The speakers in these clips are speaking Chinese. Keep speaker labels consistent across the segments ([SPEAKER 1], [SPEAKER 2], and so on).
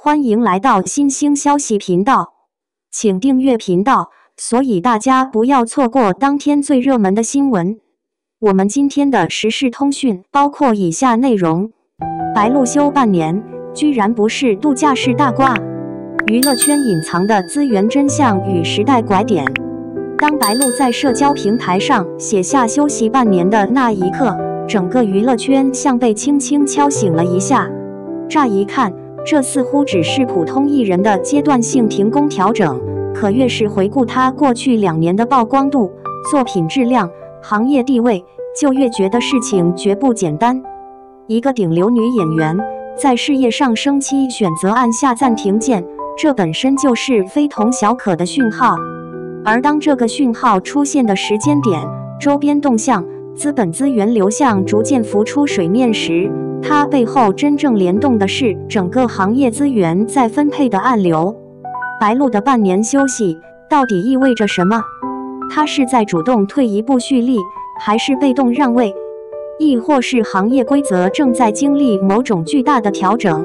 [SPEAKER 1] 歡迎來到新興消息頻道，請訂閱頻道，所以大家不要錯過當天最熱門的新聞。我們今天的時事通訊包括以下內容：白鹿休半年，居然不是度假式大瓜；娛樂圈隱藏的資源真相與時代拐點。當白鹿在社交平台上寫下休息半年的那一刻，整個娛樂圈像被輕輕敲醒了一下。乍一看，這似乎只是普通藝人的階段性停工調整，可越是回顧他過去2年的曝光度、作品質量、行業地位，就越覺得事情絕不簡單。一個頂流女演員在事業上升期選擇按下暫停鍵，這本身就是非同小可的訊號。而當這個訊號出現的時間點，周邊動向、資本資源流向逐漸浮出水面時，它背後真正聯動的是整個行業資源在分配的暗流。白鹿的半年休息到底意味着什麼？它是在主動退一步蓄力，還是被動讓位？亦或是行業規則正在經歷某種巨大的調整？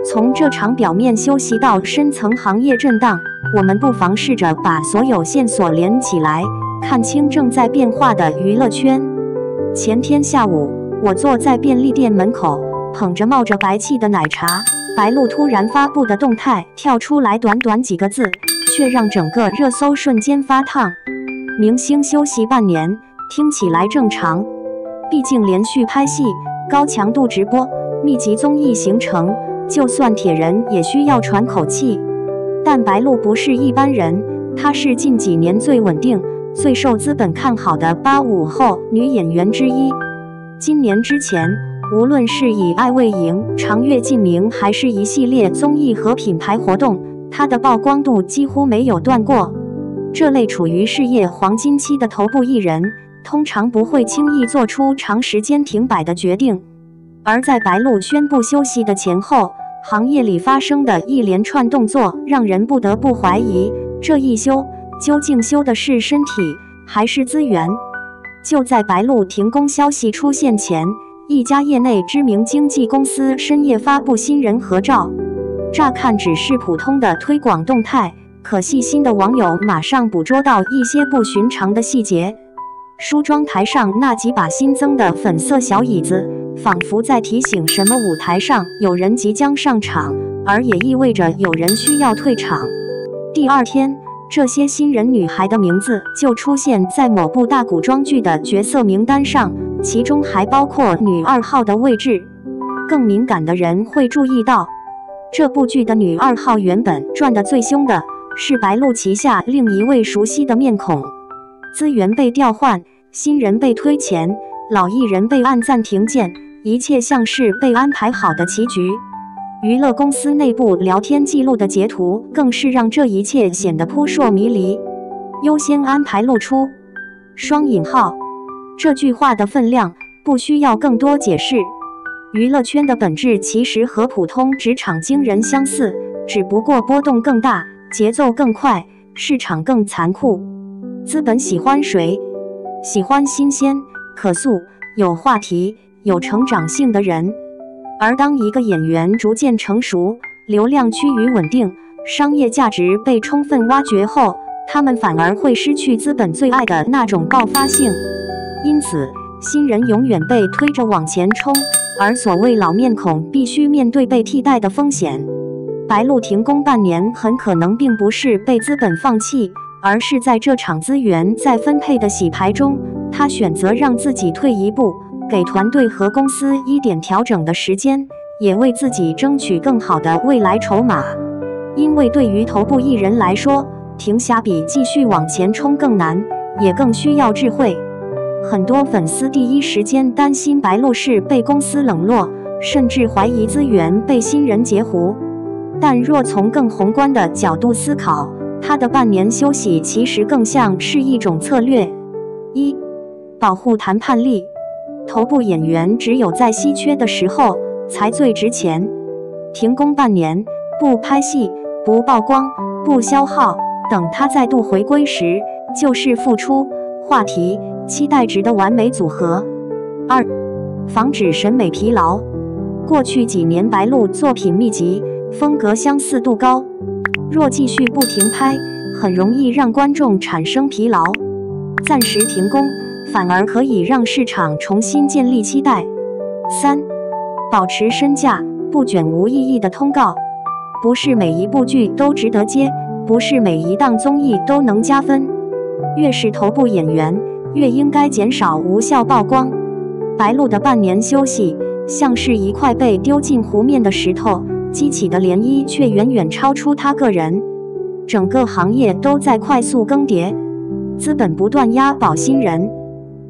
[SPEAKER 1] 從這場表面休息到深層行業震盪，我們不妨試着把所有線索連起來，看清正在變化的娛樂圈。前天下午，我坐在便利店門口，捧着冒着白氣的奶茶，白鹿突然發布的動態跳出來，短短幾個字，卻讓整個熱搜瞬間發燙。明星休息半年，聽起來正常，畢竟連續拍戲、高強度直播、密集綜藝行程，就算鐵人也需要喘口氣。但白鹿不是一般人，她是近幾年最穩定、最受資本看好的85後女演員之一。今年之前，無論是以愛未贏、長月燼明，還是一系列綜藝和品牌活動，她的曝光度幾乎沒有斷過。這類處於事業黃金期的頭部藝人，通常不會輕易做出長時間停擺的決定。而在白鹿宣布休息的前後，行業裡發生的一連串動作，讓人不得不懷疑，這一休究竟休的是身體，還是資源？就在白鹿停工消息出現前，一家業內知名經紀公司深夜發布新人合照。乍看只是普通的推廣動態，可細心的網友馬上捕捉到一些不尋常的細節。梳妝台上那幾把新增的粉色小椅子，仿佛在提醒什麼舞台上有人即將上場，而也意味着有人需要退場。第二天，這些新人女孩的名字就出現在某部大古裝劇的角色名單上，其中還包括女2號的位置。更敏感的人會注意到，這部劇的女2號原本賺得最兇的是白鹿旗下另一位熟悉的面孔。資源被調換，新人被推前，老藝人被按暫停鍵，一切像是被安排好的棋局。娛樂公司內部聊天記錄的截圖更是讓這一切顯得撲朔迷離。優先安排露出雙引號，這句話的分量不需要更多解釋。娛樂圈的本質其實和普通職場驚人相似，只不過波動更大，節奏更快，市場更殘酷。資本喜歡誰？喜歡新鮮、可塑、有話題、有成長性的人。而當一個演員逐漸成熟，流量趨於穩定，商業價值被充分挖掘後，他們反而會失去資本最愛的那種爆發性。因此，新人永遠被推着往前衝，而所謂老面孔必須面對被替代的風險。白鹿停工半年，很可能並不是被資本放棄，而是在這場資源再分配的洗牌中，他選擇讓自己退一步，給團隊和公司一點調整的時間，也為自己爭取更好的未來籌碼。因為對於頭部藝人來說，停下比繼續往前衝更難，也更需要智慧。很多粉絲第一時間擔心白鹿是被公司冷落，甚至懷疑資源被新人截胡。但若從更宏觀的角度思考，他的半年休息其實更像是一種策略。1. 保護談判力。頭部演員只有在稀缺的時候才最值錢。停工半年，不拍戲、不曝光、不消耗，等他再度回歸時，就是付出、話題、期待值的完美組合。2. 防止審美疲勞。過去幾年白鹿作品密集，風格相似度高。若繼續不停拍，很容易讓觀眾產生疲勞。暫時停工，反而可以讓市場重新建立期待。3. 保持身價，不捲無意義的通告。不是每一部劇都值得接，不是每一檔綜藝都能加分。越是頭部演員，越應該減少無效曝光。白鹿的半年休息，像是一塊被丟進湖面的石頭，激起的漣漪卻遠遠超出他個人。整個行業都在快速更迭，資本不斷押寶新人，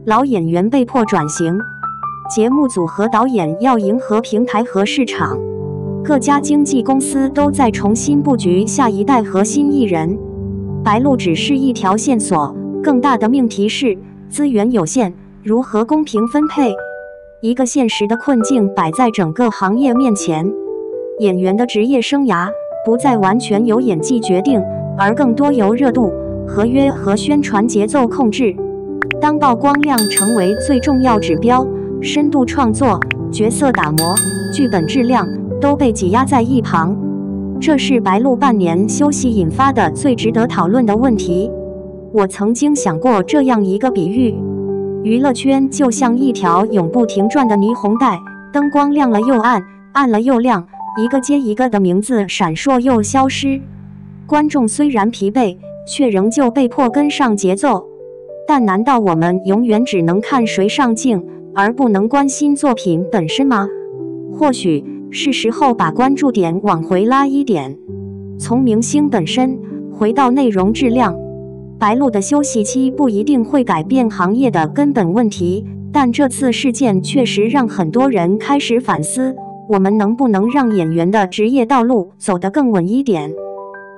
[SPEAKER 1] 老演員被迫轉型，節目組和導演要迎合平台和市場，各家經紀公司都在重新布局下一代核心藝人。白鹿只是一條線索，更大的命題是資源有限，如何公平分配？一個現實的困境擺在整個行業面前。演員的職業生涯不再完全由演技決定，而更多由熱度、合約和宣傳節奏控制。當曝光量成為最重要指標，深度創作、角色打磨、劇本質量都被擠壓在一旁。這是白鹿半年休息引發的最值得討論的問題。我曾經想過這樣一個比喻：娛樂圈就像一條永不停轉的霓虹帶，燈光亮了又暗，暗了又亮，一個接一個的名字閃爍又消失。觀眾雖然疲憊，卻仍舊被迫跟上節奏。但難道我們永遠只能看誰上鏡，而不能關心作品本身嗎？或許是時候把關注點往回拉一點，從明星本身回到內容質量。白鹿的休息期不一定會改變行業的根本問題，但這次事件確實讓很多人開始反思，我們能不能讓演員的職業道路走得更穩一點？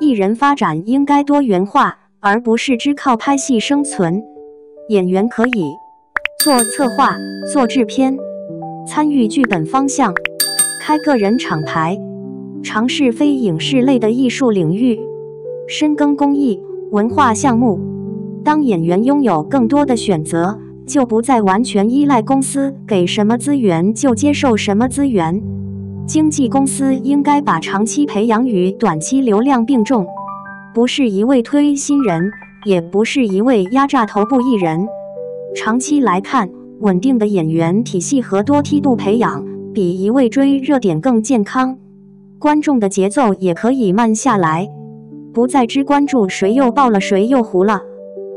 [SPEAKER 1] 藝人發展應該多元化，而不是只靠拍戲生存。演員可以做策劃、做制片，參與劇本方向，開個人廠牌，嘗試非影視類的藝術領域，深耕公益文化項目。當演員擁有更多的選擇，就不再完全依賴公司給什麼資源就接受什麼資源。經紀公司應該把長期培養與短期流量並重，不是一味推新人，也不是一味壓榨頭部藝人。長期來看，穩定的演員體系和多梯度培養，比一味追熱點更健康。觀眾的節奏也可以慢下來，不再只關注誰又爆了誰又糊了，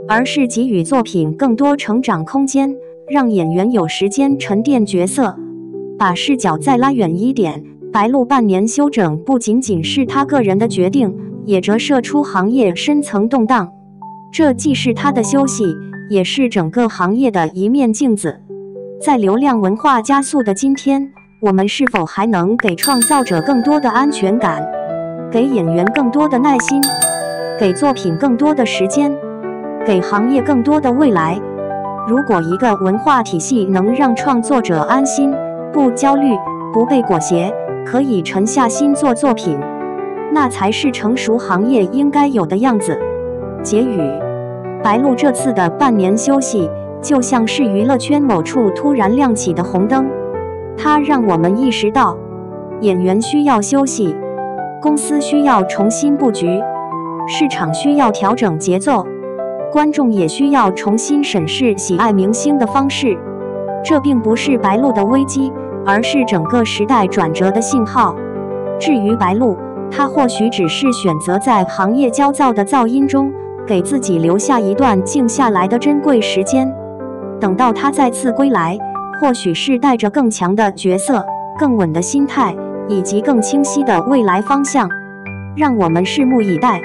[SPEAKER 1] 而是給予作品更多成長空間，讓演員有時間沉澱角色。把視角再拉遠一點，白鹿半年休整不僅僅是他個人的決定，也折射出行業深層動盪。這既是他的休息，也是整個行業的一面鏡子。在流量文化加速的今天，我們是否還能給創造者更多的安全感，給演員更多的耐心，給作品更多的時間，給行業更多的未來？如果一個文化體系能讓創作者安心，不焦慮，不被裹挾，可以沉下心做作品，那才是成熟行業應該有的樣子。結語：白鹿這次的半年休息，就像是娛樂圈某處突然亮起的紅燈，它讓我們意識到，演員需要休息，公司需要重新布局，市場需要調整節奏，觀眾也需要重新審視喜愛明星的方式。這並不是白鹿的危機，而是整個時代轉折的信號。至於白鹿，他或許只是選擇在行業焦躁的噪音中，給自己留下一段靜下來的珍貴時間。等到他再次歸來，或許是帶着更強的角色、更穩的心態，以及更清晰的未來方向。讓我們拭目以待。